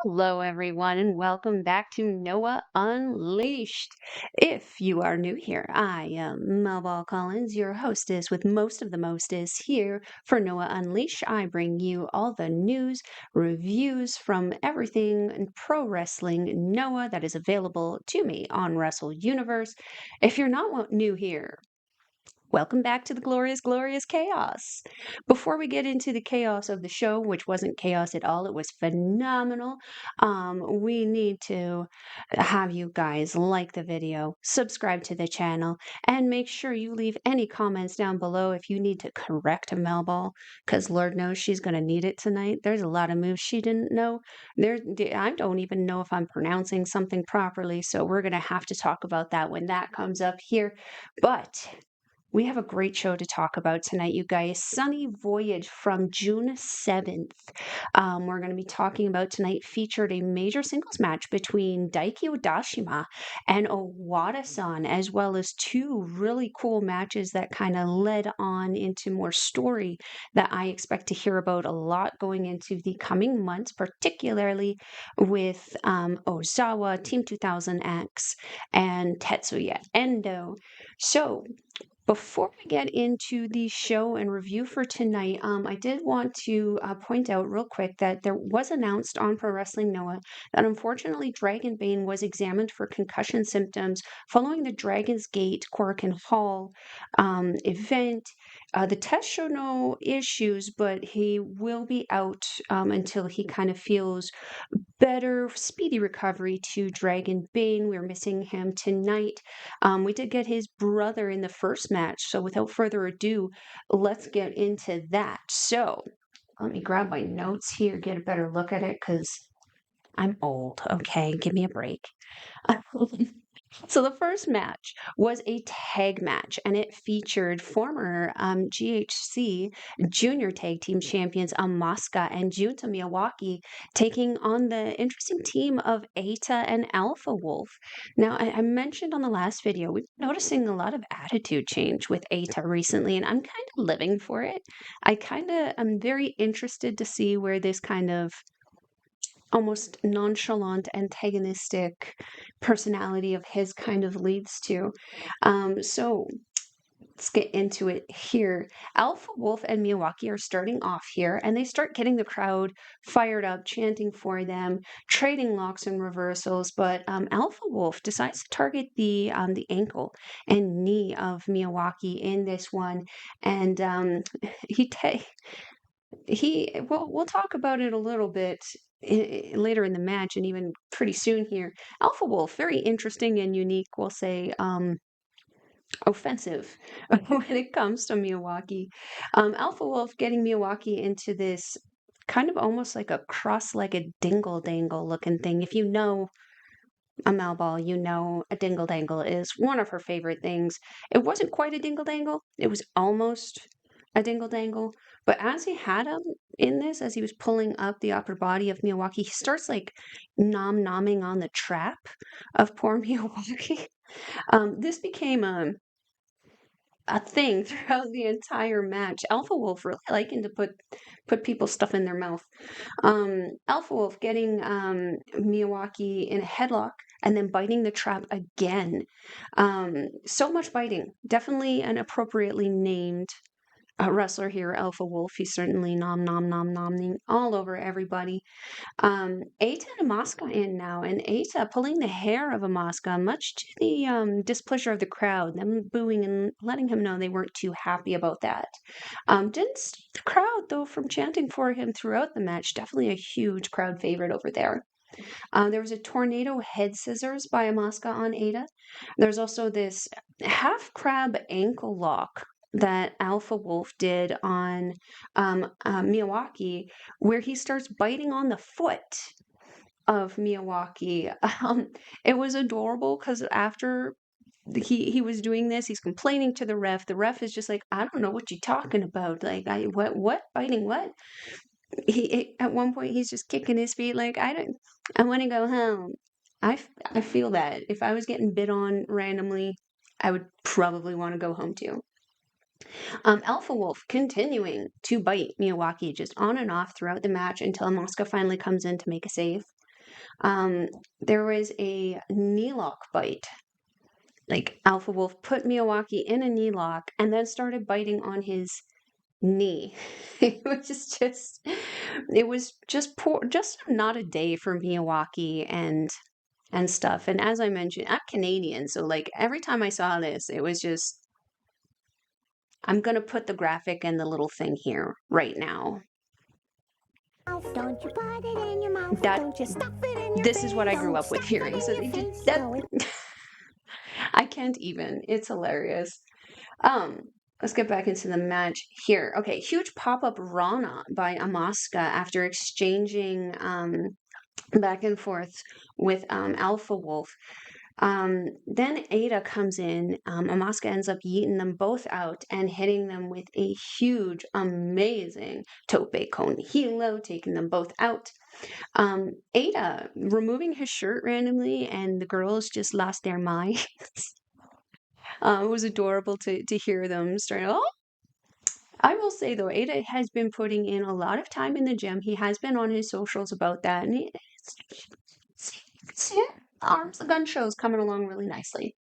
Hello, everyone, and welcome back to Noah Unleashed. If you are new here, I am Melball Collins, your hostess with most of the mostest here for Noah Unleashed. I bring you all the news, reviews from everything in pro wrestling Noah that is available to me on Wrestle Universe. If you're not new here, welcome back to the glorious, glorious chaos. Before we get into the chaos of the show, which wasn't chaos at all, it was phenomenal. We need to have you guys like the video, subscribe to the channel, and make sure you leave any comments down below if you need to correct Melball, because Lord knows she's going to need it tonight. There's a lot of moves she didn't know. I don't even know if I'm pronouncing something properly, so we're going to have to talk about that when that comes up here. But we have a great show to talk about tonight, you guys. Sunny Voyage from June 7th. We're going to be talking about tonight featured a major singles match between Daiki Odashima and Owadasan, as well as two really cool matches that kind of led on into more story that I expect to hear about a lot going into the coming months, particularly with OZAWA, Team 2000X, and Tetsuya Endo. So, before we get into the show and review for tonight, I did want to point out real quick that there was announced on Pro Wrestling Noah that unfortunately Dragon Bane was examined for concussion symptoms following the Dragon's Gate Korakuen Hall event. The test showed no issues, but he will be out until he kind of feels better, speedy recovery to Dragon Bane. We're missing him tonight. We did get his brother in the first match, so without further ado, let's get into that. So, let me grab my notes here, get a better look at it, because I'm old, okay? Give me a break. So the first match was a tag match, and it featured former GHC Junior Tag Team Champions Masa and Junta Miyawaki taking on the interesting team of Eita and Alpha Wolf. Now, I mentioned on the last video, we've been noticing a lot of attitude change with Eita recently, and I'm kind of living for it. I'm very interested to see where this kind of almost nonchalant, antagonistic personality of his kind of leads to. So let's get into it here. Alpha Wolf and Miyawaki are starting off here, and they start getting the crowd fired up, chanting for them, trading locks and reversals. But Alpha Wolf decides to target the ankle and knee of Miyawaki in this one, and he ta- he well, we'll talk about it a little bit later in the match and even pretty soon here. Alpha Wolf, very interesting and unique, we'll say, offensive when it comes to Miyawaki. Alpha Wolf getting Miyawaki into this kind of almost like a cross-legged dingle-dangle looking thing. If you know a Malball, you know a dingle-dangle is one of her favorite things. It wasn't quite a dingle-dangle. It was almost a dingle-dangle. But as he had him in this, as he was pulling up the upper body of Miyawaki, he starts like nom-nomming on the trap of poor Miyawaki. This became a thing throughout the entire match. Alpha Wolf really liking to put people's stuff in their mouth. Alpha Wolf getting Miyawaki in a headlock and then biting the trap again. So much biting. Definitely an appropriately named wrestler here, Alpha Wolf. He's certainly nom all over everybody. Eita and Amaska in now, and Eita pulling the hair of Amaska, much to the displeasure of the crowd, them booing and letting him know they weren't too happy about that. Didn't stop the crowd, though, from chanting for him throughout the match. Definitely a huge crowd favorite over there. There was a tornado head scissors by Amaska on Eita. There's also this half crab ankle lock that Alpha Wolf did on Miyawaki, where he starts biting on the foot of Miyawaki. It was adorable because after he was doing this, he's complaining to the ref. The ref is just like, I don't know what you're talking about. Like, what biting what? At one point he's just kicking his feet like, I want to go home. I feel that if I was getting bit on randomly, I would probably want to go home too. Alpha Wolf continuing to bite Miyawaki just on and off throughout the match until Mosca finally comes in to make a save. There was a knee lock bite. Like Alpha Wolf put Miyawaki in a knee lock and then started biting on his knee. It was just poor, just not a day for Miyawaki and stuff. And as I mentioned, I'm Canadian, so like every time I saw this, it was just, I'm gonna put the graphic and the little thing here right now. Don't you put it in your mouth. Don't you stuff it in your This face. is what I grew up with hearing. So I can't even. It's hilarious. Let's get back into the match here. Okay, huge pop-up Rana by AMAKUSA after exchanging back and forth with Alpha Wolf. Then Eita comes in. AMAKUSA ends up yeeting them both out and hitting them with a huge, amazing tope con hilo, taking them both out. Eita removing his shirt randomly, and the girls just lost their minds. It was adorable to hear them start. Oh, I will say though, Eita has been putting in a lot of time in the gym. He has been on his socials about that, and the arms, the gun show is coming along really nicely.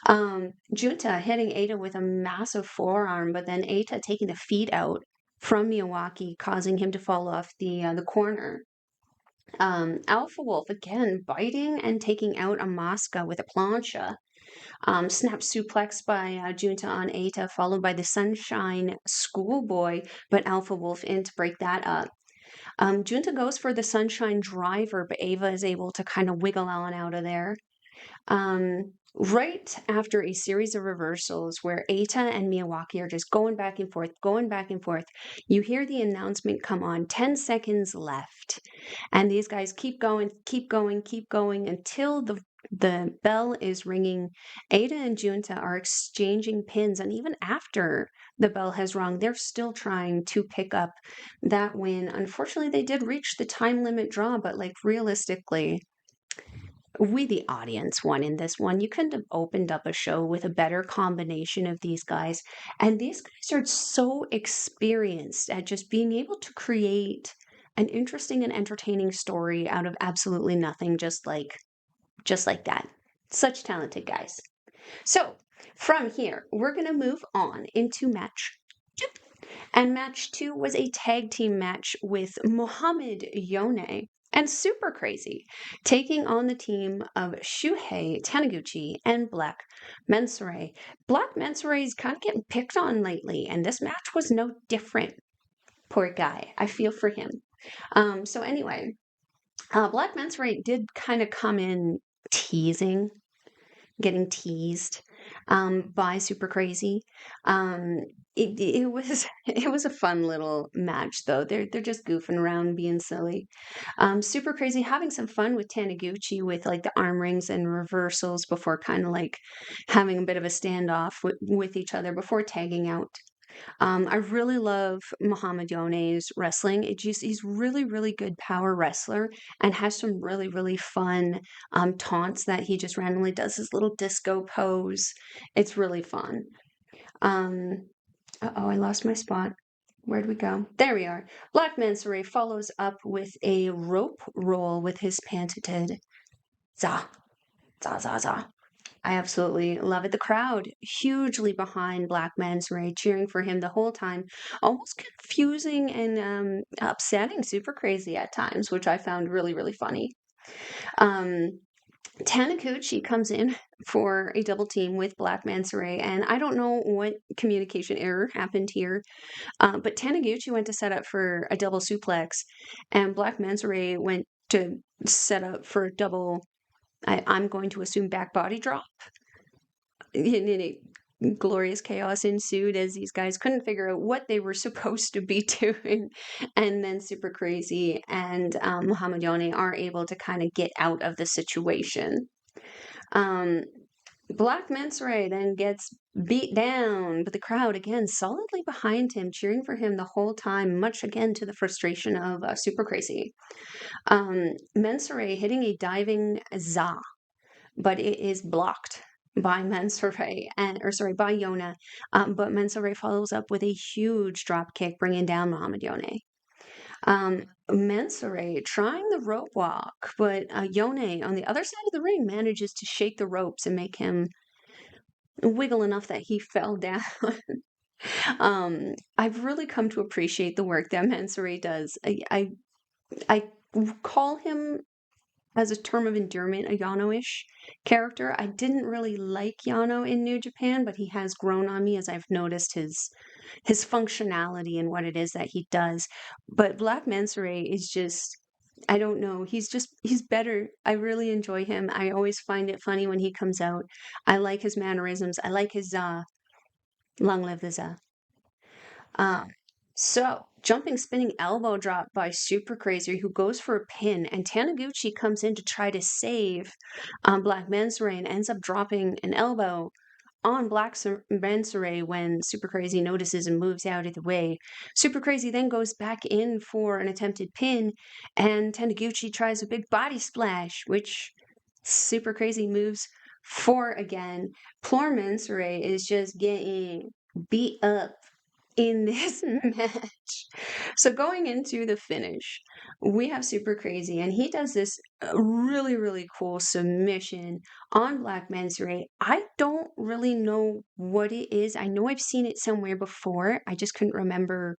Junta hitting Eita with a massive forearm, but then Eita taking the feet out from Miyawaki, causing him to fall off the corner. Alpha Wolf again biting and taking out AMAKUSA with a plancha. Snap suplex by Junta on Eita, followed by the Sunshine Schoolboy, but Alpha Wolf in to break that up. Junta goes for the Sunshine Driver, but Ava is able to kind of wiggle on out of there. Right after a series of reversals where Eita and Miyawaki are just going back and forth, you hear the announcement come on, 10 seconds left. And these guys keep going until the bell is ringing. Eita and Junta are exchanging pins, and even after the bell has rung, they're still trying to pick up that win. Unfortunately, they did reach the time limit draw, but like realistically, we, the audience, won in this one. You couldn't have opened up a show with a better combination of these guys. And these guys are so experienced at just being able to create an interesting and entertaining story out of absolutely nothing, just like that. Such talented guys. So from here, we're going to move on into match 2. And match 2 was a tag team match with Mohammed, Yone, and Super Crazy, taking on the team of Shuhei, Taniguchi, and Black Menso-re. Black Menso-re is kind of getting picked on lately, and this match was no different. Poor guy. I feel for him. So anyway, Black Menso-re did kind of come in getting teased by Super Crazy. It was a fun little match though. They're just goofing around, being silly. Super Crazy having some fun with Taniguchi with like the arm rings and reversals before kind of like having a bit of a standoff with each other before tagging out. I really love Mohammed Yone's wrestling. He's really, really good power wrestler and has some really, really fun taunts that he just randomly does his little disco pose. It's really fun. I lost my spot. Where'd we go? There we are. Black Menso-re follows up with a rope roll with his patented za, za, za, za. I absolutely love it. The crowd hugely behind Black Menso-re, cheering for him the whole time, almost confusing and upsetting Super Crazy at times, which I found really, really funny. Taniguchi comes in for a double team with Black Menso-re, and I don't know what communication error happened here, but Taniguchi went to set up for a double suplex, and Black Menso-re went to set up for a double, I'm going to assume, back body drop. Glorious chaos ensued as these guys couldn't figure out what they were supposed to be doing. And then Super Crazy and Mohammed Yone are able to kind of get out of the situation. Black Menso-re then gets beat down, but the crowd again solidly behind him, cheering for him the whole time, much again to the frustration of Super Crazy. Menso-re hitting a diving za, but it is blocked by Menso-re by Yone. But Menso-re follows up with a huge drop kick, bringing down Mohammed Yone. Menso-re trying the rope walk, but Yone on the other side of the ring manages to shake the ropes and make him wiggle enough that he fell down. I've really come to appreciate the work that Menso-re does. I call him, as a term of endearment, a Yano-ish character. I didn't really like Yano in New Japan, but he has grown on me as I've noticed his functionality and what it is that he does. But Black Menso-re is just, I don't know, he's better. I really enjoy him. I always find it funny when he comes out. I like his mannerisms. I like his long live the za. Um, so, jumping spinning elbow drop by Super Crazy, who goes for a pin, and Taniguchi comes in to try to save Black Menso-re and ends up dropping an elbow on Black Menso-re when Super Crazy notices and moves out of the way. Super Crazy then goes back in for an attempted pin, and Taniguchi tries a big body splash, which Super Crazy moves for again. Poor Menso-re is just getting beat up in this match. So going into the finish, we have Super Crazy, and he does this really, really cool submission on Black Menso-re. I don't really know what it is. I know I've seen it somewhere before. I just couldn't remember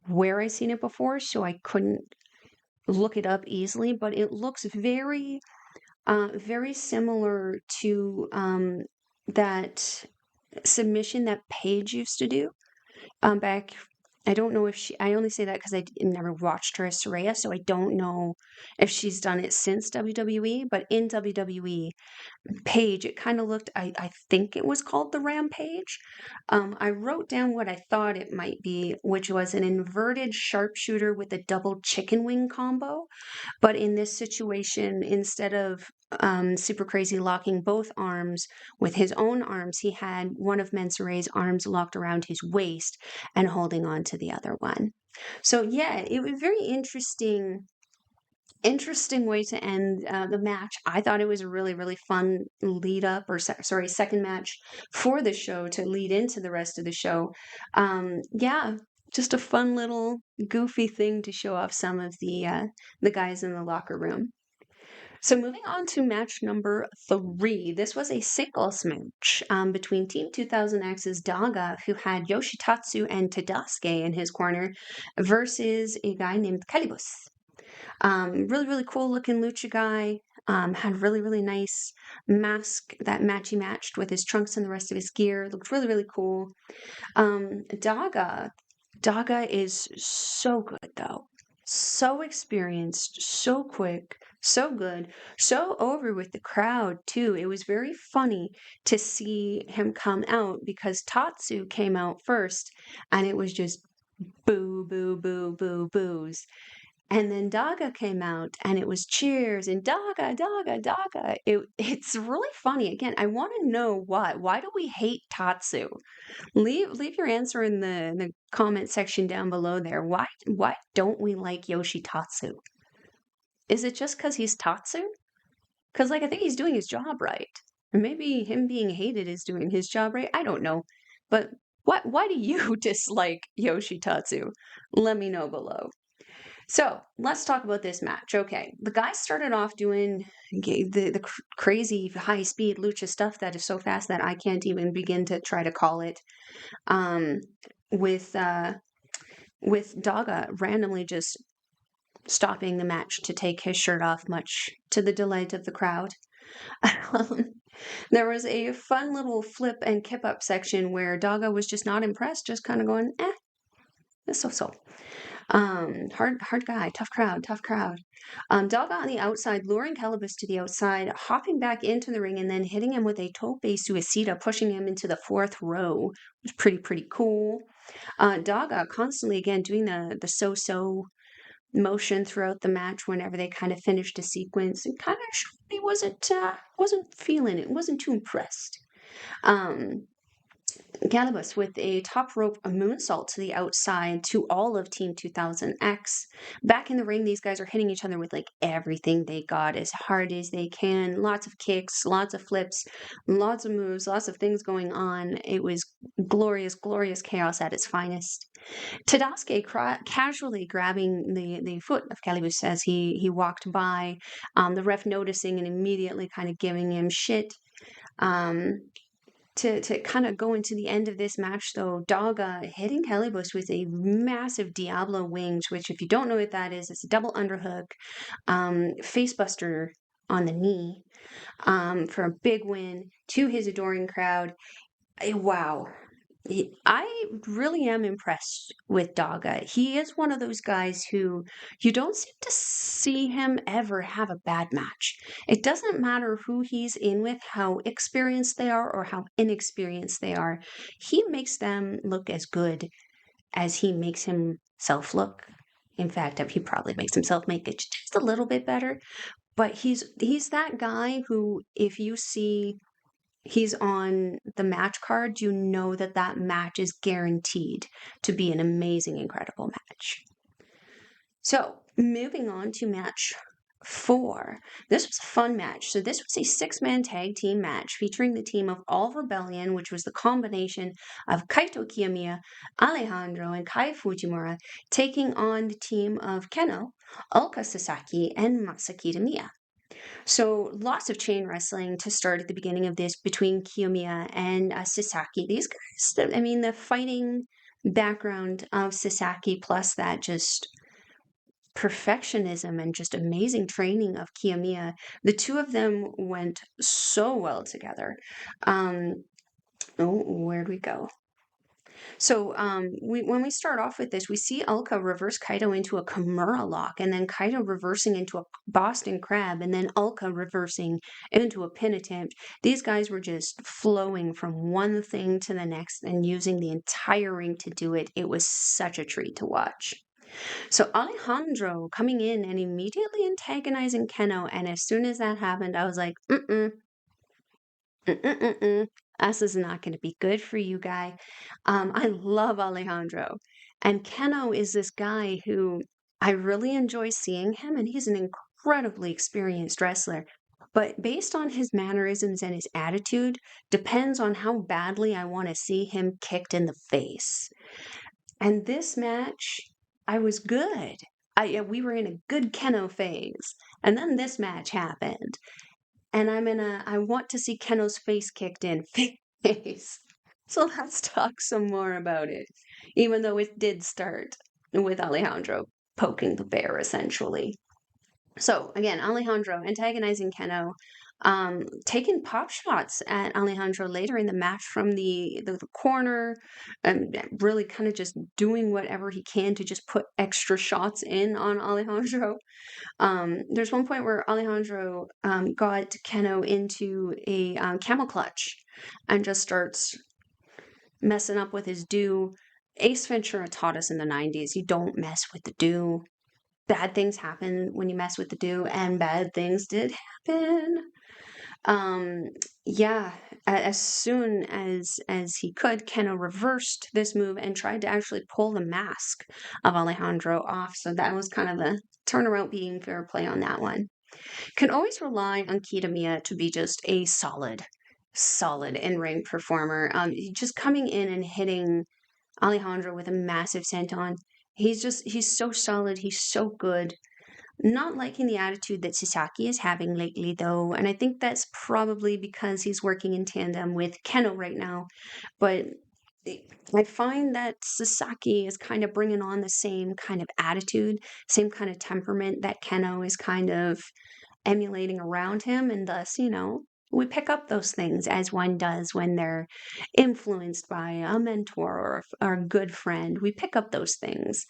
where I've seen it before, so I couldn't look it up easily, but it looks very, very similar to that submission that Paige used to do. Back, I don't know if I only say that because I never watched her as Saraya, so I don't know if she's done it since WWE, but in WWE, Paige, it kind of looked, I think it was called the Rampage. I wrote down what I thought it might be, which was an inverted sharpshooter with a double chicken wing combo. But in this situation, instead of Super Crazy locking both arms with his own arms, he had one of Menso-re's arms locked around his waist and holding on to the other one. So yeah, it was very interesting way to end the match. I thought it was a really, really fun lead up, or second match for the show to lead into the rest of the show. Yeah, just a fun little goofy thing to show off some of the guys in the locker room. So moving on to match number 3, this was a singles match between Team 2000X's Daga, who had Yoshitatsu and Tadasuke in his corner, versus a guy named Calibus. Really, really cool looking lucha guy. Had really, really nice mask that matched with his trunks and the rest of his gear. Looked really, really cool. Daga is so good though. So experienced, so quick, so good, so over with the crowd too. It was very funny to see him come out because Tatsu came out first and it was just boo, boo, boo, boo, boos. And then Daga came out and it was cheers and Daga, Daga, Daga. It's really funny. Again, I want to know why. Why do we hate Tatsu? Leave your answer in the comment section down below there. Why don't we like Yoshitatsu? Is it just because he's Tatsu? Because like I think he's doing his job right. And maybe him being hated is doing his job right. I don't know. But why do you dislike Yoshitatsu? Let me know below. So let's talk about this match. Okay, the guy started off doing the crazy high speed lucha stuff that is so fast that I can't even begin to try to call it. With Daga randomly just stopping the match to take his shirt off, much to the delight of the crowd. There was a fun little flip and kip up section where Daga was just not impressed, just kind of going, it's so. Hard guy, tough crowd. Daga on the outside, luring Calibus to the outside, hopping back into the ring, and then hitting him with a tope suicida, pushing him into the 4th row. It was pretty cool. Daga constantly, again, doing the so-so motion throughout the match whenever they kind of finished a sequence, and kind of he wasn't feeling it, wasn't too impressed. Calibus with a top rope moonsault to the outside to all of Team 2000X. Back in the ring, these guys are hitting each other with like everything they got as hard as they can. Lots of kicks, lots of flips, lots of moves, lots of things going on. It was glorious, glorious chaos at its finest. Tadasuke casually grabbing the foot of Calibus as he walked by, the ref noticing and immediately kind of giving him shit. To kind of go into the end of this match, though, Daga hitting Calibus with a massive Diablo wings, which, if you don't know what that is, it's a double underhook, facebuster on the knee, for a big win to his adoring crowd. Wow. I really am impressed with Daga. He is one of those guys who you don't seem to see him ever have a bad match. It doesn't matter who he's in with, how experienced they are or how inexperienced they are. He makes them look as good as he makes himself look. In fact, he probably makes himself make it just a little bit better. But he's that guy who, if you see he's on the match card, you know that that match is guaranteed to be an amazing, incredible match. So, moving on to match 4. This was a fun match. So, this was a 6-man tag team match featuring the team of All Rebellion, which was the combination of Kaito Kiyomiya, Alejandro, and Kai Fujimura, taking on the team of Kenoh, Ulka Sasaki, and Masa Kitamiya. So lots of chain wrestling to start at the beginning of this between Kiyomiya and Sasaki. These guys, I mean, the fighting background of Sasaki plus that just perfectionism and just amazing training of Kiyomiya, the two of them went so well together. Where'd we go? So when we start off with this, we see Ulka reverse Kaito into a Kimura lock, and then Kaito reversing into a Boston Crab, and then Ulka reversing into a pin attempt. These guys were just flowing from one thing to the next and using the entire ring to do it. It was such a treat to watch. So Alejandro coming in and immediately antagonizing Kenoh, and as soon as that happened, I was like, this is not going to be good for you, guy. I love Alejandro. And Kenoh is this guy who I really enjoy seeing him, and he's an incredibly experienced wrestler. But based on his mannerisms and his attitude, depends on how badly I want to see him kicked in the face. And this match, I was good. We were in a good Kenoh phase. And then this match happened. And I want to see Kenoh's face kicked in. Face. So let's talk some more about it. Even though it did start with Alejandro poking the bear, essentially. So again, Alejandro antagonizing Kenoh, taking pop shots at Alejandro later in the match from the corner, and really kind of just doing whatever he can to just put extra shots in on Alejandro. There's one point where Alejandro got Kenoh into a camel clutch and just starts messing up with his do. Ace Ventura taught us in the 90s, you don't mess with the do. Bad things happen when you mess with the do, and bad things did happen. Yeah, as soon as he could, Kenoh reversed this move and tried to actually pull the mask of Alejandro off. So that was kind of the turnaround being fair play on that one. Can always rely on Kitamiya to be just a solid in-ring performer. Just coming in and hitting Alejandro with a massive senton. He's so solid. He's so good. Not liking the attitude that Sasaki is having lately, though, and I think that's probably because he's working in tandem with Kenoh right now. But I find that Sasaki is kind of bringing on the same kind of attitude, same kind of temperament that Kenoh is kind of emulating around him, and thus, we pick up those things as one does when they're influenced by a mentor or a good friend. We pick up those things.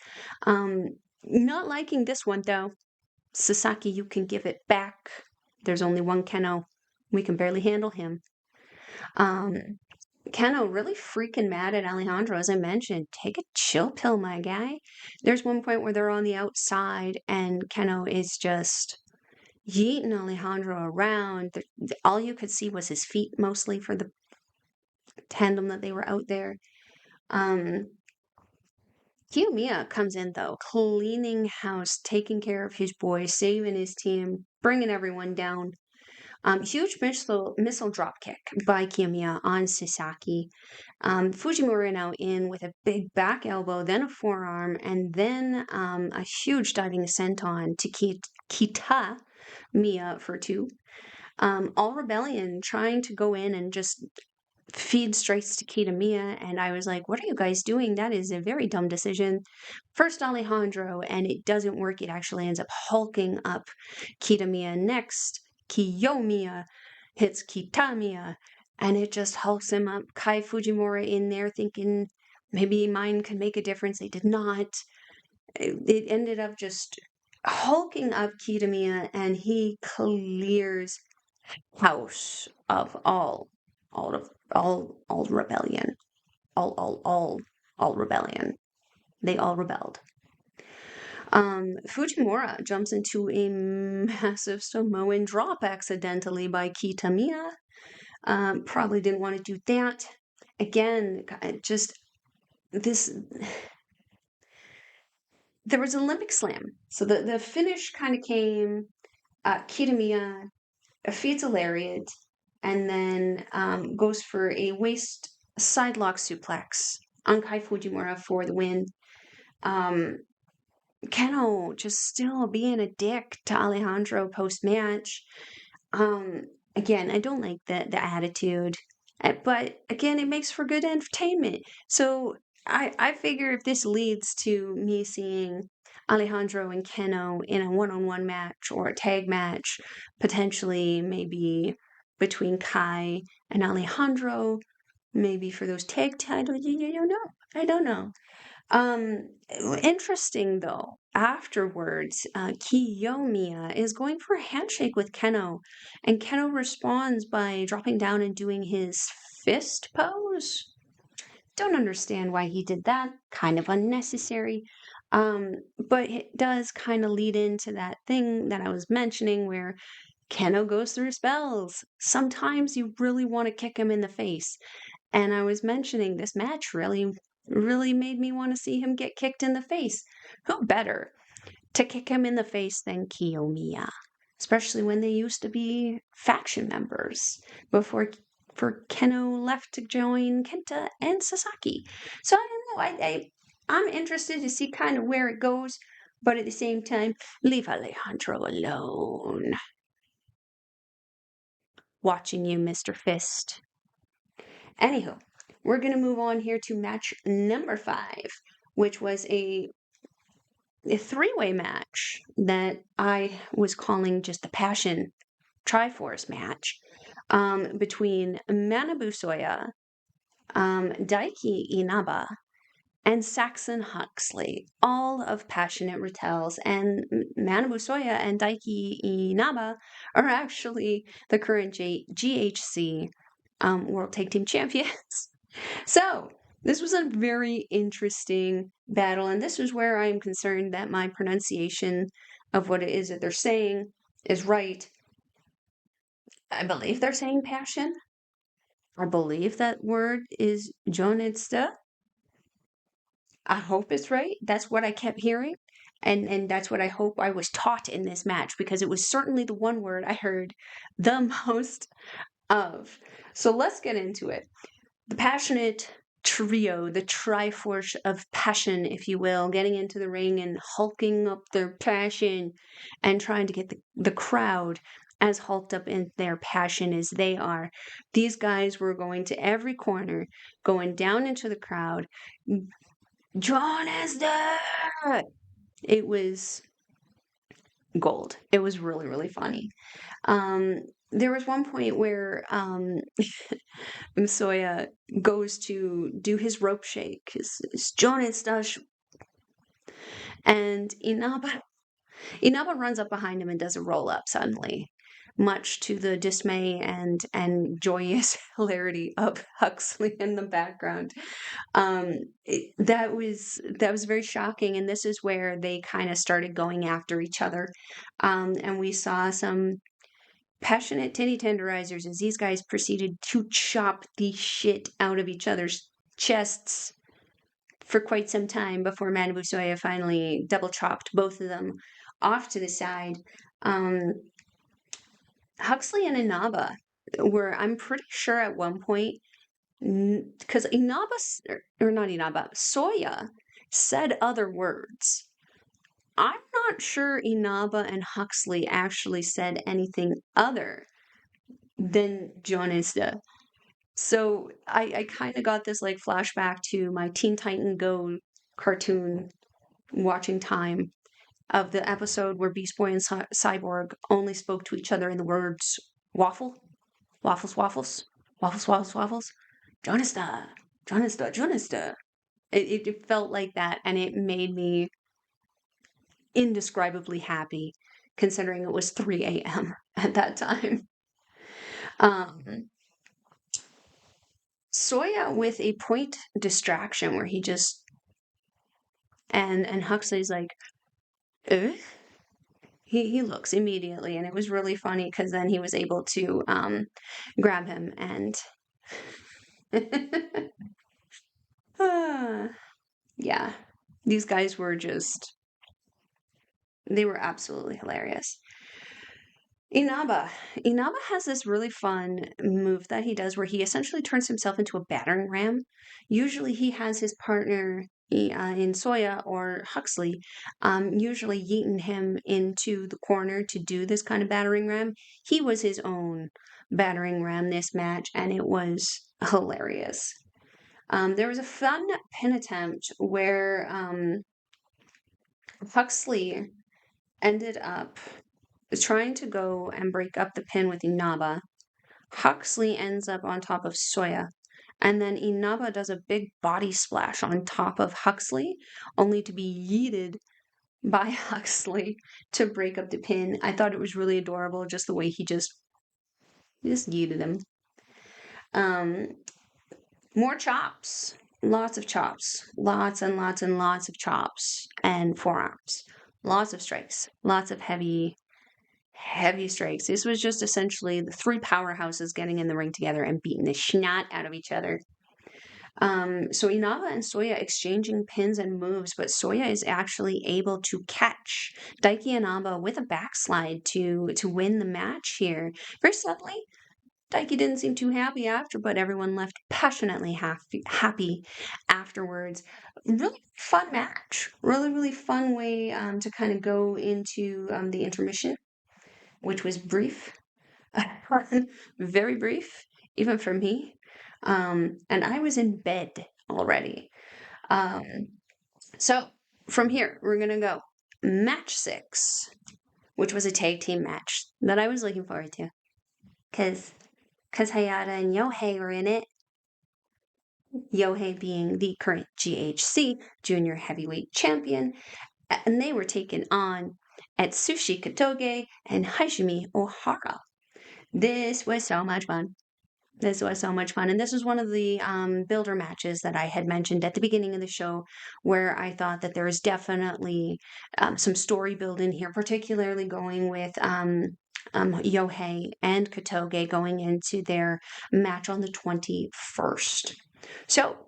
Not liking this one, though. Sasaki, you can give it back. There's only one Kenoh. We can barely handle him. Kenoh really freaking mad at Alejandro, as I mentioned. Take a chill pill, my guy. There's one point where they're on the outside and Kenoh is just yeeting Alejandro around. All you could see was his feet mostly for the tandem that they were out there. Kiyomiya comes in, though, cleaning house, taking care of his boys, saving his team, bringing everyone down. Huge missile drop kick by Kiyomiya on Sasaki. Fujimura now in with a big back elbow, then a forearm, and then a huge diving senton to Kitamiya for 2. All Rebellion trying to go in and just feed strikes to Kitamiya, and I was like, what are you guys doing? That is a very dumb decision. First Alejandro, and it doesn't work. It actually ends up hulking up Kitamiya. Next, Kiyomiya hits Kitamiya, and it just hulks him up. Kai Fujimura in there thinking maybe mine could make a difference. They did not. It ended up just hulking up Kitamiya, and he clears house of all rebellion. All rebellion. They all rebelled. Fujimura jumps into a massive Samoan drop accidentally by Kitamiya. Probably didn't want to do that. Again, just this. There was a limbic slam. So the finish kind of came. Kitamiya feeds a lariat and then goes for a waist sidelock suplex on Kai Fujimura for the win. Kenoh just still being a dick to Alejandro post-match. Again, I don't like the attitude, but again, it makes for good entertainment. So I figure if this leads to me seeing Alejandro and Kenoh in a one-on-one match or a tag match, potentially maybe between Kai and Alejandro, maybe for those tag titles, I don't know. Interesting though, afterwards, Kiyomiya is going for a handshake with Kenoh, and Kenoh responds by dropping down and doing his fist pose. Don't understand why he did that. Kind of unnecessary. But it does kind of lead into that thing that I was mentioning where Kenoh goes through spells. Sometimes you really want to kick him in the face. And I was mentioning this match really made me want to see him get kicked in the face. Who better to kick him in the face than Kiyomiya? Especially when they used to be faction members before Kenoh left to join Kenta and Sasaki. So I don't know. I'm interested to see kind of where it goes, but at the same time, leave Alejandro alone. Watching you, Mr. Fist. Anywho, we're going to move on here to match number 5, which was a 3-way match that I was calling just the Passion Triforce match between Manabu Soya, Daiki Inaba, and Saxon Huxley, all of Passionate Retells. And Manabu Soya and Daiki Inaba are actually the current GHC World Tag Team Champions. So, this was a very interesting battle, and this is where I'm concerned that my pronunciation of what it is that they're saying is right. I believe they're saying passion. I believe that word is jonetsuta. I hope it's right. That's what I kept hearing. And that's what I hope I was taught in this match, because it was certainly the one word I heard the most of. So let's get into it. The Passionate Trio, the Triforce of Passion, if you will, getting into the ring and hulking up their passion and trying to get the crowd as hulked up in their passion as they are. These guys were going to every corner, going down into the crowd. John is there! It was gold. It was really, really funny. There was one point where Soya goes to do his rope shake, his Jonas Stash, and Inaba runs up behind him and does a roll up suddenly, much to the dismay and joyous hilarity of Huxley in the background. That was very shocking, and this is where they kind of started going after each other, and we saw some passionate titty tenderizers as these guys proceeded to chop the shit out of each other's chests for quite some time before Manabu Soya finally double chopped both of them off to the side. Huxley and Inaba were, I'm pretty sure at one point, because Inaba, or not Inaba, Soya said other words. I'm not sure Inaba and Huxley actually said anything other than Jonesta. So I kind of got this like flashback to my Teen Titan Go cartoon watching time of the episode where Beast Boy and Cyborg only spoke to each other in the words waffle, waffles, waffles, waffles, waffles, waffles, Jonesta, Jonesta, Jonesta. It felt like that, and it made me indescribably happy considering it was 3 a.m. at that time. Soya with a point distraction where he just and Huxley's like, eh? He looks immediately, and it was really funny because then he was able to grab him and yeah, these guys were just, they were absolutely hilarious. Inaba has this really fun move that he does where he essentially turns himself into a battering ram. Usually he has his partner in Soya or Huxley usually yeeting him into the corner to do this kind of battering ram. He was his own battering ram this match, and it was hilarious. There was a fun pin attempt where Huxley ended up trying to go and break up the pin with Inaba. Huxley ends up on top of Soya, and then Inaba does a big body splash on top of Huxley, only to be yeeted by Huxley to break up the pin. I thought it was really adorable, just the way he just yeeted him. More chops. Lots of chops. Lots and lots and lots of chops and forearms. Lots of strikes. Lots of heavy strikes. This was just essentially the three powerhouses getting in the ring together and beating the snot out of each other. So Inaba and Soya exchanging pins and moves, but Soya is actually able to catch Daiki Inaba with a backslide to win the match here. Very subtly. Daiki didn't seem too happy after, but everyone left passionately happy afterwards. Really fun match. Really, really fun way to kind of go into the intermission, which was brief. Very brief, even for me. And I was in bed already. So from here, we're going to go match 6, which was a tag team match that I was looking forward to. Because Hayata and Yohei were in it. Yohei being the current GHC, Junior Heavyweight Champion. And they were taken on Atsushi Kotoge and Hajime Ohara. This was so much fun. This was so much fun. And this was one of the builder matches that I had mentioned at the beginning of the show, where I thought that there was definitely some story building here, particularly going with Yohei and Kotoge going into their match on the 21st. So,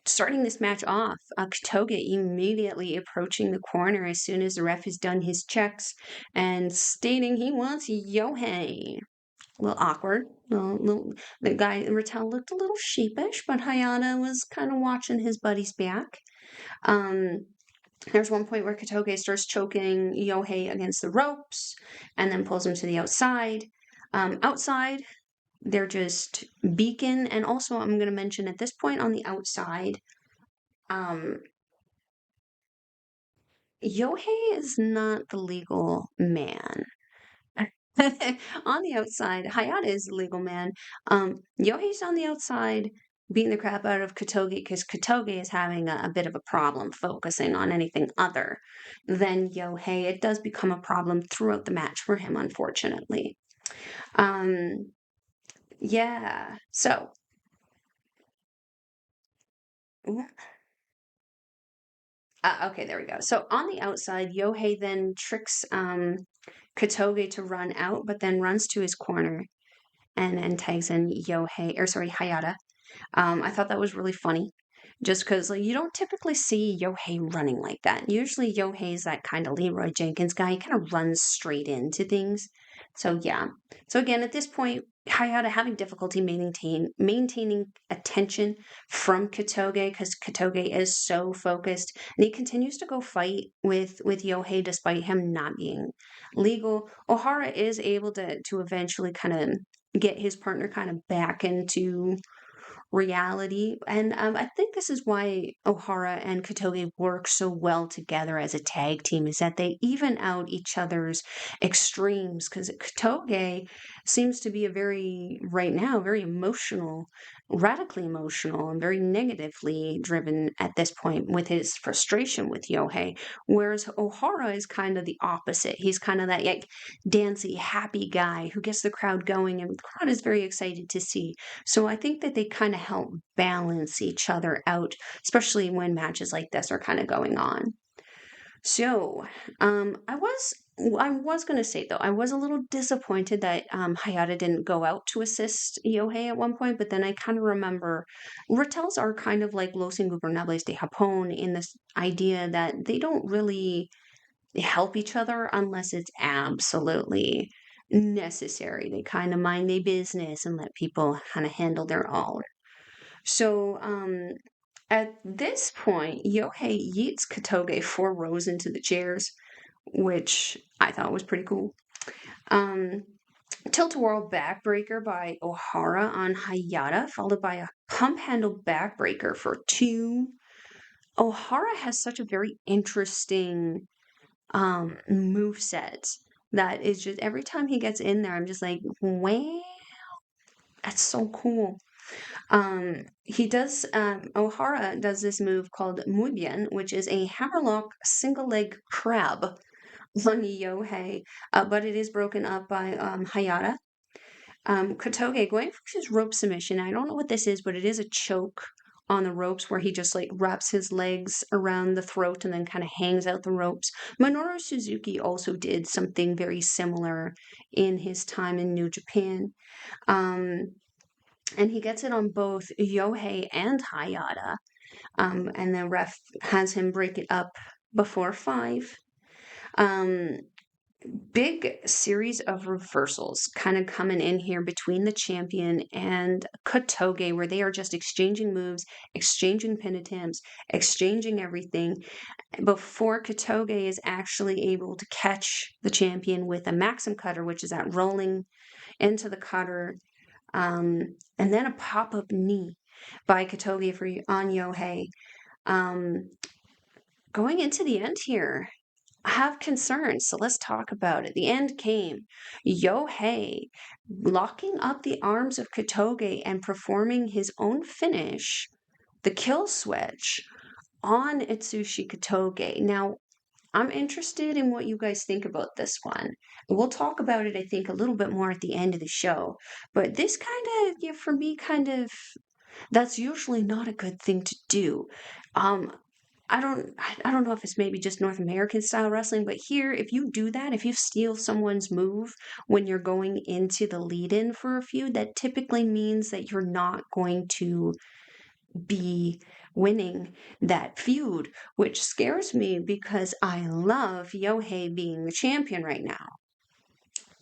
starting this match off, Kotoge immediately approaching the corner as soon as the ref has done his checks and stating he wants Yohei. A little awkward. The guy, Rattel, looked a little sheepish, but Hayata was kind of watching his buddy's back. There's one point where Kotoge starts choking Yohei against the ropes and then pulls him to the outside. Outside, they're just beacon, and also I'm going to mention at this point on the outside, Yohei is not the legal man. On the outside, Hayata is the legal man. Yohei's on the outside beating the crap out of Kotoge because Kotoge is having a bit of a problem focusing on anything other than Yohei. It does become a problem throughout the match for him, unfortunately. Yeah. So. Okay, there we go. So on the outside, Yohei then tricks Kotoge to run out, but then runs to his corner and then tags in Hayata. I thought that was really funny, just because like you don't typically see Yohei running like that. Usually Yohei's that kind of Leroy Jenkins guy. He kind of runs straight into things. So yeah. So again, at this point, Hayata having difficulty maintaining attention from Kotoge because Kotoge is so focused, and he continues to go fight with Yohei despite him not being legal. Ohara is able to eventually kind of get his partner kind of back into reality. And I think this is why Ohara and Kotoge work so well together as a tag team, is that they even out each other's extremes. Because Kotoge seems to be right now, very emotional, radically emotional, and very negatively driven at this point with his frustration with Yohei. Whereas Ohara is kind of the opposite. He's kind of that like dancy, happy guy who gets the crowd going, and the crowd is very excited to see. So I think that they kind of help balance each other out, especially when matches like this are kind of going on. So, I was gonna say though, I was a little disappointed that Hayata didn't go out to assist Yohei at one point, but then I kind of remember Rattels are kind of like Los Ingobernables de Japón in this idea that they don't really help each other unless it's absolutely necessary. They kind of mind their business and let people kind of handle their own. So, at this point, Yohei yeets Kotoge 4 rows into the chairs, which I thought was pretty cool. Tilt-a-whirl backbreaker by Ohara on Hayata, followed by a pump handle backbreaker for 2. Ohara has such a very interesting move set that is just every time he gets in there, I'm just like, wow, that's so cool. Ohara does this move called Muy Bien, which is a hammerlock single leg crab on Yohei, but it is broken up by Hayata. Kotoge going for his rope submission. I don't know what this is, but it is a choke on the ropes where he just like wraps his legs around the throat and then kind of hangs out the ropes. Minoru Suzuki also did something very similar in his time in New Japan. And he gets it on both Yohei and Hayata. And the ref has him break it up before 5. Big series of reversals kind of coming in here between the champion and Kotoge, where they are just exchanging moves, exchanging pin attempts, exchanging everything before Kotoge is actually able to catch the champion with a Maxim cutter, which is that rolling into the cutter, and then a pop-up knee by Kotoge on Yohei. Going into the end here, I have concerns, so let's talk about it. The end came. Yohei locking up the arms of Kotoge and performing his own finish, the kill switch, on Atsushi Kotoge. Now, I'm interested in what you guys think about this one. We'll talk about it, I think, a little bit more at the end of the show. But this kind of, yeah, for me, that's usually not a good thing to do. I don't know if it's maybe just North American style wrestling, but here, if you do that, if you steal someone's move when you're going into the lead-in for a feud, that typically means that you're not going to be winning that feud, which scares me because I love Yohei being the champion right now.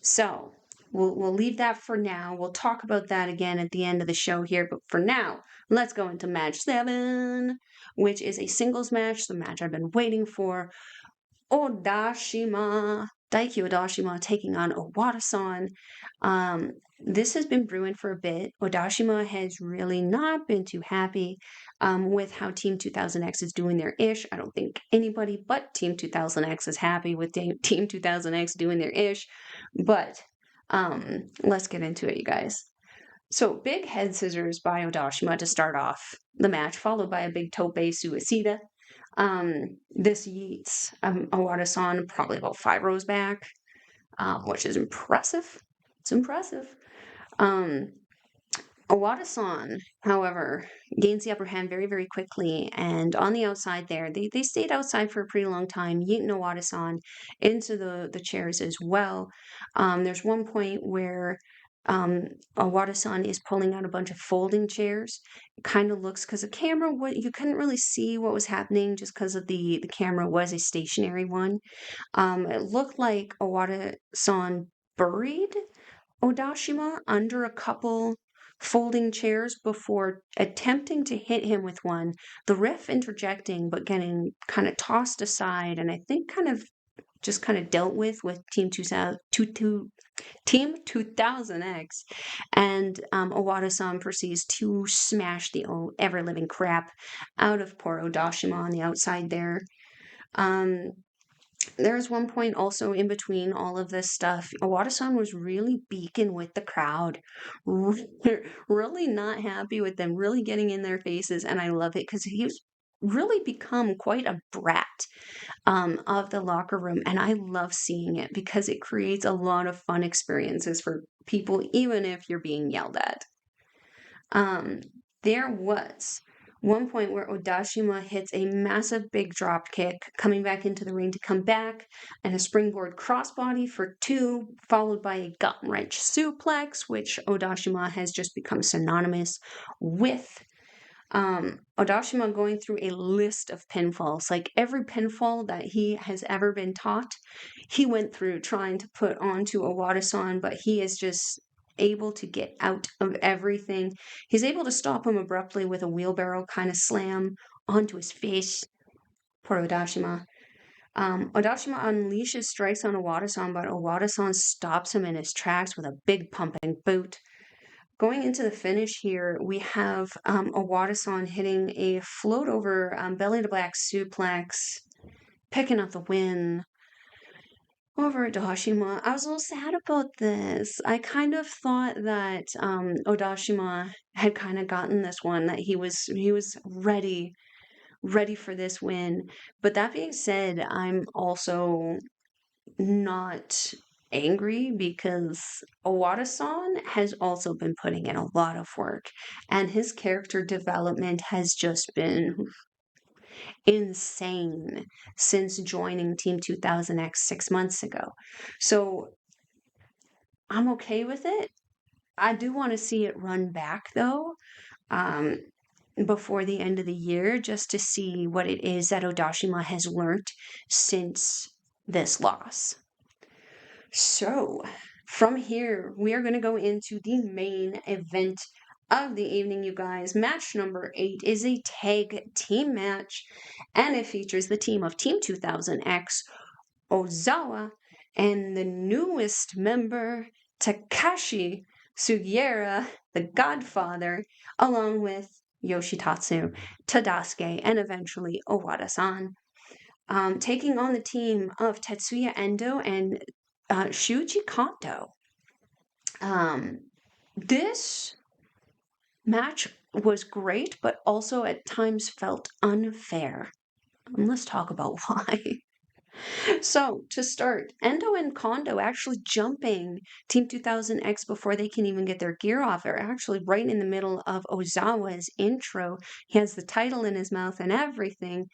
So we'll leave that for now. We'll talk about that again at the end of the show here. But for now, let's go into match 7, which is a singles match, the match I've been waiting for. Daiki Odashima taking on Owadasan. This has been brewing for a bit. Odashima has really not been too happy with how Team 2000X is doing their ish. I don't think anybody but Team 2000X is happy with Team 2000X doing their ish. But let's get into it, you guys. So, big head scissors by Odashima to start off the match, followed by a big tope suicida. This yeets Owadasan probably about 5 rows back, which is impressive. It's impressive. Owadasan, however, gains the upper hand very, very quickly. And on the outside there, they stayed outside for a pretty long time, yeeting Owadasan into the chairs as well. There's one point where Owadasan is pulling out a bunch of folding chairs. It kind of looks, because the camera, you couldn't really see what was happening just because of the camera was a stationary one. It looked like Owada-san buried Odashima under a couple folding chairs before attempting to hit him with one, the ref interjecting but getting kind of tossed aside, and I think kind of dealt with Team 2000, Team 2000X, and Owada-san proceeds to smash the ever-living crap out of poor Odashima on the outside there. There's one point also in between all of this stuff. Owada-san was really beaking with the crowd, really not happy with them, really getting in their faces, and I love it because he's really become quite a brat of the locker room, and I love seeing it because it creates a lot of fun experiences for people, even if you're being yelled at. There was one point where Odashima hits a massive big drop kick, coming back into the ring to come back, and a springboard crossbody for 2, followed by a gut wrench suplex, which Odashima has just become synonymous with. Odashima going through a list of pinfalls, like every pinfall that he has ever been taught, he went through trying to put onto Owada-san, but he is just able to get out of everything. He's able to stop him abruptly with a wheelbarrow kind of slam onto his face. Poor Odashima. Odashima unleashes strikes on Owada-san, but Owada-san stops him in his tracks with a big pumping boot. Going into the finish here, we have Owada-san hitting a float over belly to back suplex, picking up the win over Odashima. I was a little sad about this. I kind of thought that Odashima had kind of gotten this one, that he was ready for this win. But that being said, I'm also not angry because Owada-san has also been putting in a lot of work, and his character development has just been insane since joining Team 2000X 6 months ago. So I'm okay with it. I do want to see it run back though, before the end of the year, just to see what it is that Odashima has learned since this loss. So from here, we are going to go into the main event of the evening, you guys. Match number 8 is a tag team match, and it features the team of Team 2000X, OZAWA, and the newest member, Takashi Sugiura, the Godfather, along with Yoshitatsu, Tadasuke, and eventually Owada-san. Taking on the team of Tetsuya Endo and Shuji Kato. This match was great, but also at times felt unfair. And let's talk about why. So, to start, Endo and Kondo actually jumping Team 2000X before they can even get their gear off. They're actually right in the middle of Ozawa's intro. He has the title in his mouth and everything.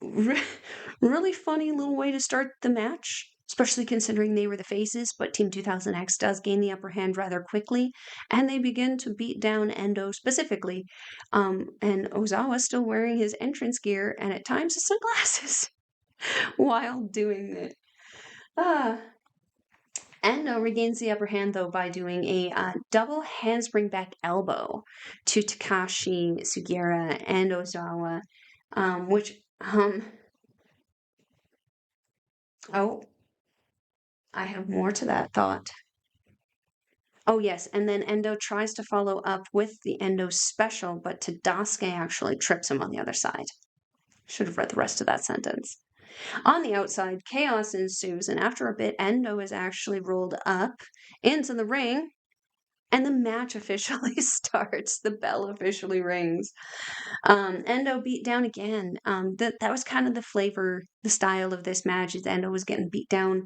Really funny little way to start the match, especially considering they were the faces, but Team 2000X does gain the upper hand rather quickly, and they begin to beat down Endo specifically. And Ozawa still wearing his entrance gear and at times his sunglasses while doing it. Endo regains the upper hand though by doing a double handspring back elbow to Takashi Sugiura and Ozawa, which oh, I have more to that thought. Oh, yes, and then Endo tries to follow up with the Endo special, but Tadasuke actually trips him on the other side. Should have read the rest of that sentence. On the outside, chaos ensues, and after a bit, Endo is actually rolled up into the ring, and the match officially starts. The bell officially rings. Endo beat down again. That was kind of the flavor, the style of this match, is Endo was getting beat down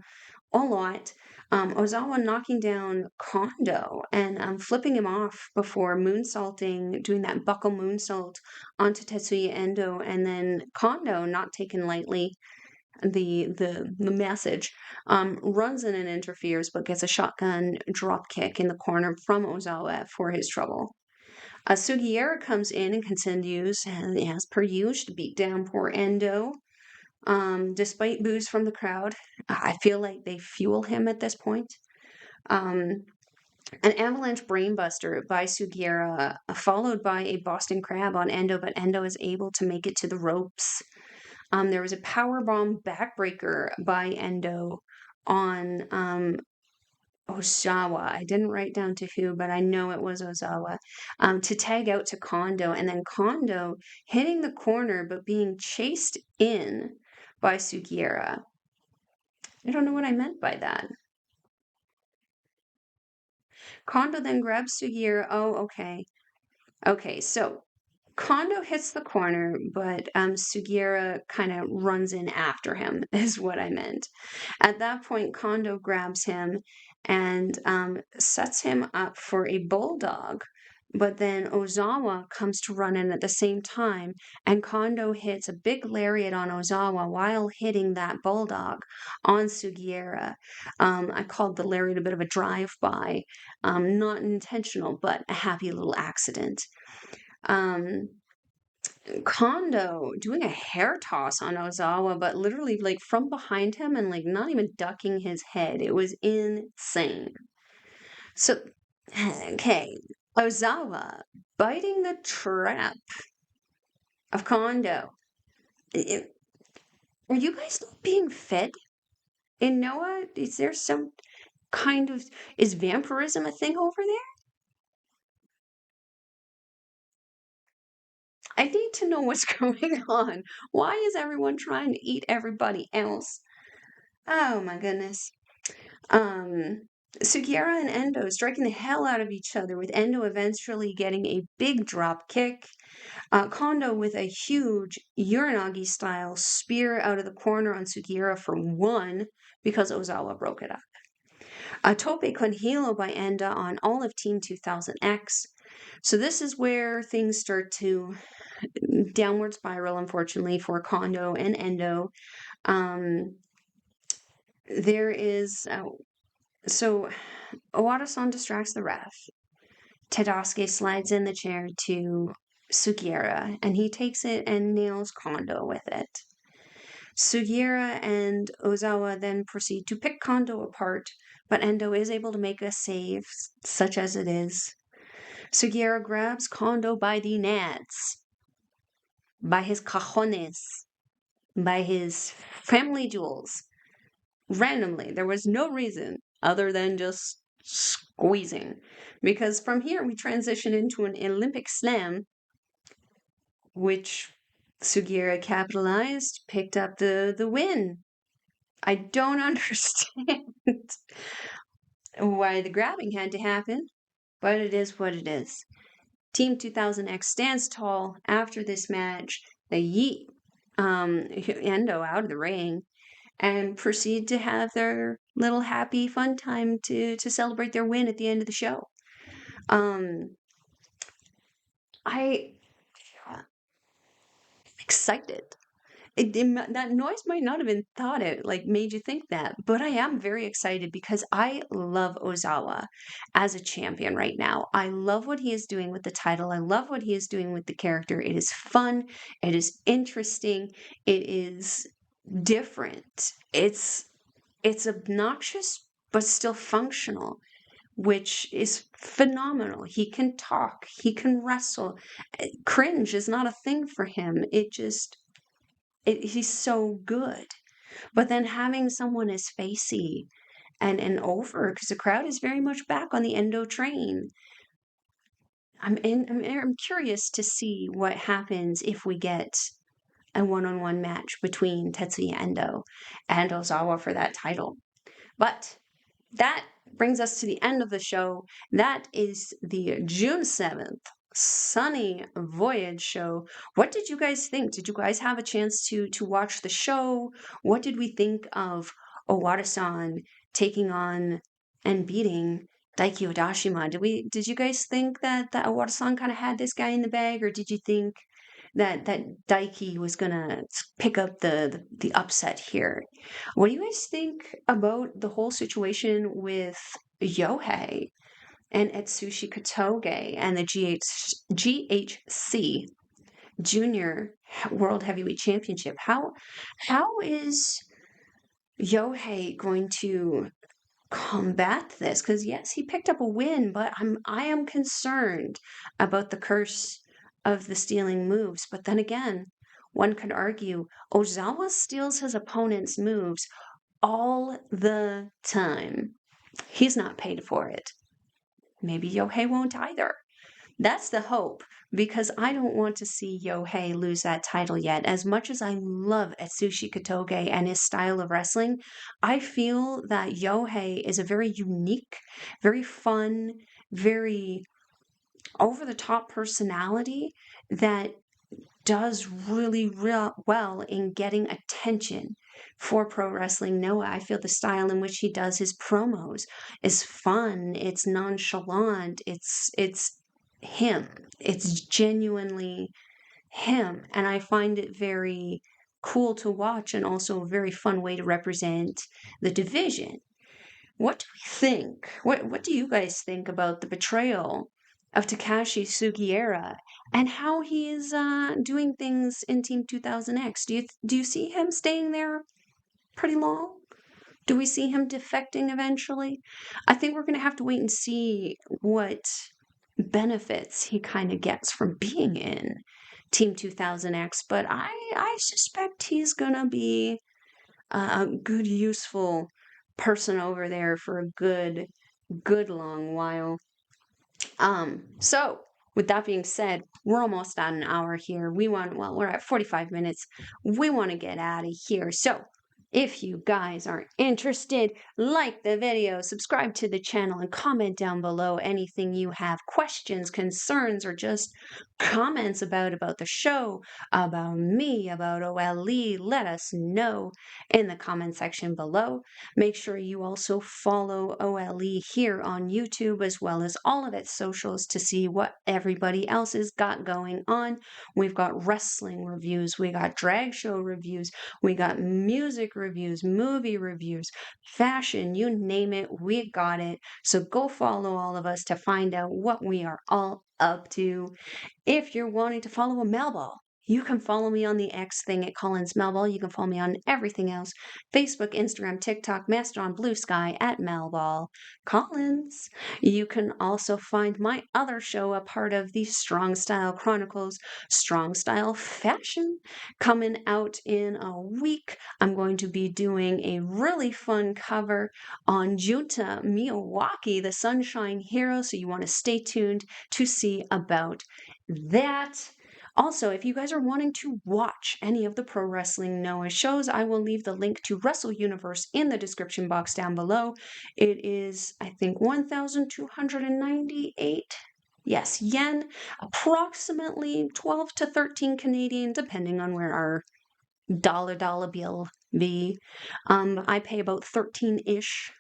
a lot. Ozawa knocking down Kondo and flipping him off before moonsaulting, doing that buckle moonsault onto Tetsuya Endo, and then Kondo, not taken lightly, the message, runs in and interferes, but gets a shotgun drop kick in the corner from Ozawa for his trouble. Sugiura comes in and continues, as per usual, to beat down poor Endo. Despite boos from the crowd, I feel like they fuel him at this point. An avalanche brainbuster by Sugiura, followed by a Boston Crab on Endo, but Endo is able to make it to the ropes. There was a powerbomb backbreaker by Endo on Ozawa. I didn't write down to who, but I know it was Ozawa, to tag out to Kondo, and then Kondo hitting the corner but being chased in by Sugiura. I don't know what I meant by that. Kondo then grabs Sugiura. Oh, okay. Okay, so Kondo hits the corner, but Sugiura kind of runs in after him, is what I meant. At that point, Kondo grabs him and sets him up for a bulldog. But then Ozawa comes to run in at the same time, and Kondo hits a big lariat on Ozawa while hitting that bulldog on Sugiura. I called the lariat a bit of a drive-by, not intentional, but a happy little accident. Kondo doing a hair toss on Ozawa, but literally like from behind him and like not even ducking his head. It was insane. So, okay, Ozawa biting the trap of Kondo. Are you guys not being fed in Noah? Is there some kind of, is vampirism a thing over there? I need to know what's going on. Why is everyone trying to eat everybody else? Oh my goodness. Sugiura and Endo striking the hell out of each other, with Endo eventually getting a big drop kick. Kondo with a huge Uranagi style spear out of the corner on Sugiura for one, because Ozawa broke it up. A tope con hilo by Endo on all of Team 2000X. So this is where things start to downward spiral, unfortunately, for Kondo and Endo. There is... So Owadasan distracts the ref. Tadasuke slides in the chair to Sugiura, and he takes it and nails Kondo with it. Sugiura and Ozawa then proceed to pick Kondo apart, but Endo is able to make a save, such as it is. Sugiura grabs Kondo by the nads, by his cajones, by his family jewels. Randomly, there was no reason other than just squeezing, because from here we transition into an Olympic slam, which Sugiura capitalized, picked up the win. I don't understand why the grabbing had to happen, but it is what it is. Team 2000X stands tall after this match. They yeet Endo out of the ring and proceed to have their little happy fun time to celebrate their win at the end of the show. I'm excited. That noise might not have been thought it like made you think that, but I am very excited because I love Ozawa as a champion right now. I love what he is doing with the title. I love what he is doing with the character. It is fun. It is interesting. It is different. It's obnoxious, but still functional, which is phenomenal. He can talk, he can wrestle. Cringe is not a thing for him. He's so good. But then having someone as facey and over, because the crowd is very much back on the Endo train. I'm curious to see what happens if we get a one-on-one match between Tetsuya Endo and Ozawa for that title. But that brings us to the end of the show. That is the June 7th Sunny Voyage Show. What did you guys think? Did you guys have a chance to watch the show? What did we think of Owadasan taking on and beating Daiki Odashima. Did you guys think that Owadasan kind of had this guy in the bag, or did you think that Daiki was gonna pick up the upset here? What do you guys think about the whole situation with Yohei and Atsushi Kotoge and the GHC Junior World Heavyweight Championship? How is Yohei going to combat this? Because yes, he picked up a win, but I am concerned about the curse of the stealing moves. But then again, one could argue Ozawa steals his opponent's moves all the time. He's not paid for it. Maybe Yohei won't either. That's the hope, because I don't want to see Yohei lose that title yet. As much as I love Atsushi Kotoge and his style of wrestling, I feel that Yohei is a very unique, very fun, very over-the-top personality that does really well in getting attention for Pro Wrestling Noah. I feel the style in which he does his promos is fun, it's nonchalant, it's him. It's genuinely him, and I find it very cool to watch and also a very fun way to represent the division. What do we think? What do you guys think about the betrayal of Takashi Sugiura and how he is doing things in Team 2000X? Do you see him staying there pretty long? Do we see him defecting eventually? I think we're going to have to wait and see what benefits he kind of gets from being in Team 2000X, but I suspect he's going to be a good, useful person over there for a good long while. So with that being said, we're almost at an hour here. We're at 45 minutes. We want to get out of here. So if you guys are interested, like the video, subscribe to the channel, and comment down below anything you have, questions, concerns, or just comments about the show, about me, about OLE. Let us know in the comment section below. Make sure you also follow OLE here on YouTube as well as all of its socials to see what everybody else has got going on. We've got wrestling reviews, we got drag show reviews, we got music reviews, movie reviews, fashion, you name it, we got it. So go follow all of us to find out what we are all up to. If you're wanting to follow a Melball, you can follow me on the X thing at Collins Melball. You can follow me on everything else: Facebook, Instagram, TikTok, Mastodon, Blue Sky at Melball Collins. You can also find my other show, a part of the Strong Style Chronicles, Strong Style Fashion, coming out in a week. I'm going to be doing a really fun cover on Junta Miyawaki, the Sunshine Hero, so you want to stay tuned to see about that. Also, if you guys are wanting to watch any of the Pro Wrestling Noah shows, I will leave the link to Wrestle Universe in the description box down below. It is, I think, 1,298, yes, yen, approximately 12 to 13 Canadian, depending on where our dollar bill be. I pay about 13-ish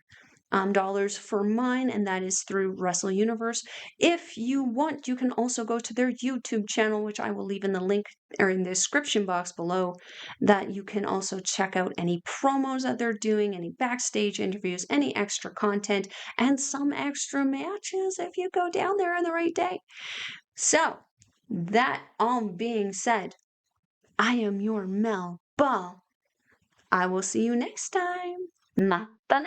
dollars for mine, and that is through Wrestle Universe. If you want, you can also go to their YouTube channel, which I will leave in the link or in the description box below, that you can also check out any promos that they're doing, any backstage interviews, any extra content, and some extra matches if you go down there on the right day. So, that all being said, I am your Mel Ball. I will see you next time. Matane!